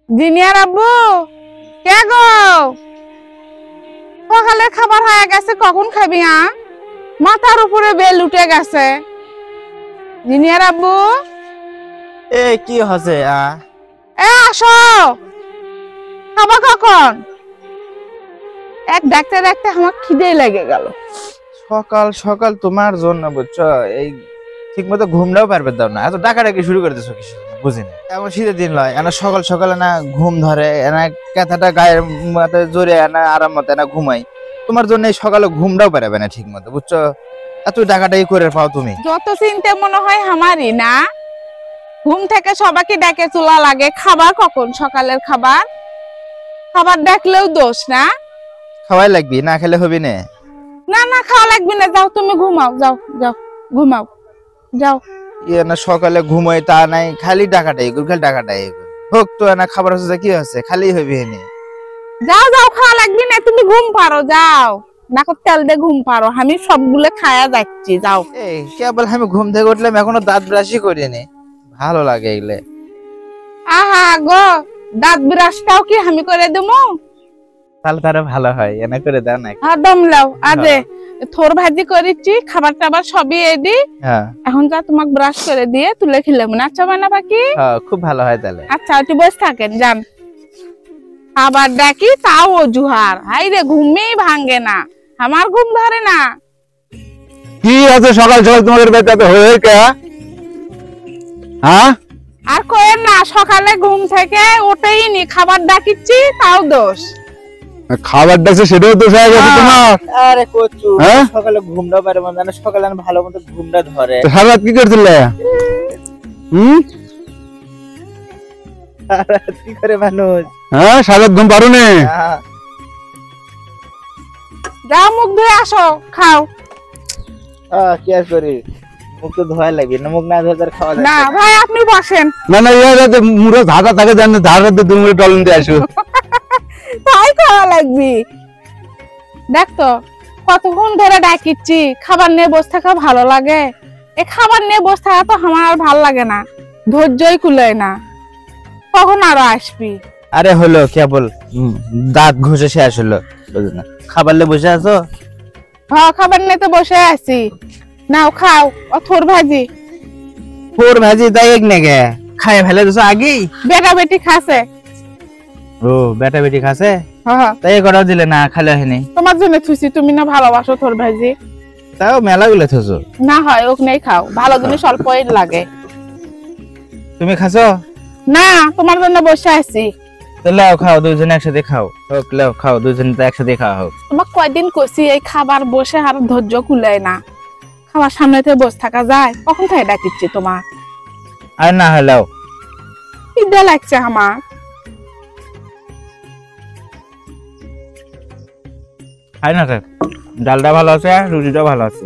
Junior আব্বু, কে গো? সকালে খাবার হয়ে গেছে, কখন খাবি? মাথার উপরে বেল উঠে গেছে। জিনিয়ার আব্বু, এ কি হচ্ছে আসো, খাবা কখন? এক ডাকতে ডাকতে আমার খিদে লেগে গেল। সকাল সকাল তোমার জন্য বুঝছো, এই ঠিক মতো ঘুমটাও পারবে দাও না, এত ডাকাডাকি শুরু করে দিছো কিছু বুঝি না। এমন শীতের দিন লয় এনা সকাল সকালে না ঘুম ধরে, এনা কাঁথাটা গায়ের মতো জোরে এনা আরাম মতো এনা ঘুমাই। তোমার জন্য এই সকালে ঘুমটাও পারবে না ঠিক মতো বুঝছো, এত ডাকাডাকি করে পাও তুমি। যত চিনতে মনে হয় আমারই না। ঘুম থেকে সবাইকে ডেকে তোলা লাগে। খাবার কখন? সকালের খাবার। খাবার দেখলেও দোষ না? খাওয়াই লাগবি, না খেলে হবি না। না না, খাওয়া লাগবে না, যাও তুমি ঘুমাও, যাও যাও ঘুমাও, যাও। না সকালে ঘুমোয় তা নাই, খালি ডাকাডাকি করে, খালি ডাকাডাকি করে। হোক তো না খাবার হচ্ছে কি হচ্ছে, খালি হবি হেনে। যাও যাও, খাওয়া লাগবে না, তুমি ঘুম পারো, যাও। নাকত তেল দিয়ে ঘুম পারো, আমি সবগুলো খায়া যাচ্ছি, যাও। এই কেবল আমি ঘুম থেকে উঠলাম, এখনো দাঁত ব্রাশই করিনি। ভালো লাগে এগুলো। আহা গো, দাঁত ব্রাশটাও কি আমি করে দেবো? তাহলে তারা ভালো হয়, এনে করে দাও না। হ্যাঁ দম লাও। আরে থোর ভাজি করেছি, খাবার টাবার সবই এডি। হ্যাঁ এখন যা তোমাকে ব্রাশ করে দিয়ে তুলে খেলাম না। আচ্ছা বানা পাখি, খুব ভালো হয় তাহলে। আচ্ছা একটু বসে থাকেন, যান। আবার ডাকি তাও অজুহার। হাই রে, ঘুমই ভাঙ্গে না, আমার ঘুম ধরে না। কি আছে সকাল সকাল তোমাদের বাড়িতে হয়ে কে? হ্যাঁ, আর কয়েন না, সকালে ঘুম থেকে উঠেই নি, খাবার ডাকিচ্ছি তাও দোষ। খাবার ডাকছে সেটাও তো হয়ে গেছে তোমার। আরে কচু, হ্যাঁ? সকালে ঘুমটা পারে মানে সকালে আমি ভালো মতো ঘুমটা ধরে। সারা রাত কি করছিলে? কি করে মানুষ? হ্যাঁ, সারা রাত ঘুম পারো নি? যাও মুখ ধুয়ে আসো, খাও। কি আর করি, মুখ তো ধোয়া লাগবে না, মুখ না ধোয়া তার খাওয়া না যাবে ভাই, আপনি বসেন। না না, ইয়াতে মুড়ো ধাঁধা থাকে জানো, ধাঁধাতে তুমি টলন দিয়ে আসো। তাই খাওয়া লাগবি। দেখ তো কতক্ষণ ধরে ডাকিচ্ছি, খাবার নিয়ে বসে থাকা ভালো লাগে? এই খাবার নিয়ে বসে থাকা তো আমার আর ভালো লাগে না, ধৈর্যই কুলায় না। কখন আরো আসবি? আরে হলো কেবল দাঁত ঘষে শেষ হলো, বুঝলি না? খাবার লে বসে আছো? হ্যাঁ, খাবার নিয়ে তো বসে আছি। নাও খাও, ও থোর ভাজি। ফোর ভাজি তাই এক নেগে খায় ফেলে দিছো আগেই? বেটা বেটি খাসে। ও বেটা বেটি খাসে, হ্যাঁ, তাই করাও দিলে না, খালে হয়নি। তোমার জন্য থুইছি, তুমি না ভালোবাসো থোর ভাজি। তাও মেলা গুলো থসো। না হয় ওখানেই খাও, ভালো জিনিস অল্পই লাগে। তুমি খাসো? না, তোমার জন্য বসে আছি। তো লাও খাও, দুজনে একসাথে খাও। হোক লাও খাও, দুজনে তো একসাথে খাওয়া হোক। তোমার কয়দিন কইছি এই খাবার বসে আর ধৈর্য কুলায় না। খাবার সামনেতে বসে থাকা যায়? কখন থেকে ডাকিচ্ছি তোমার। আর না হয় লাও। খিদে লাগছে আমার। খাই না থাক, ডালটা ভালো আছে, রুটিটাও ভালো আছে।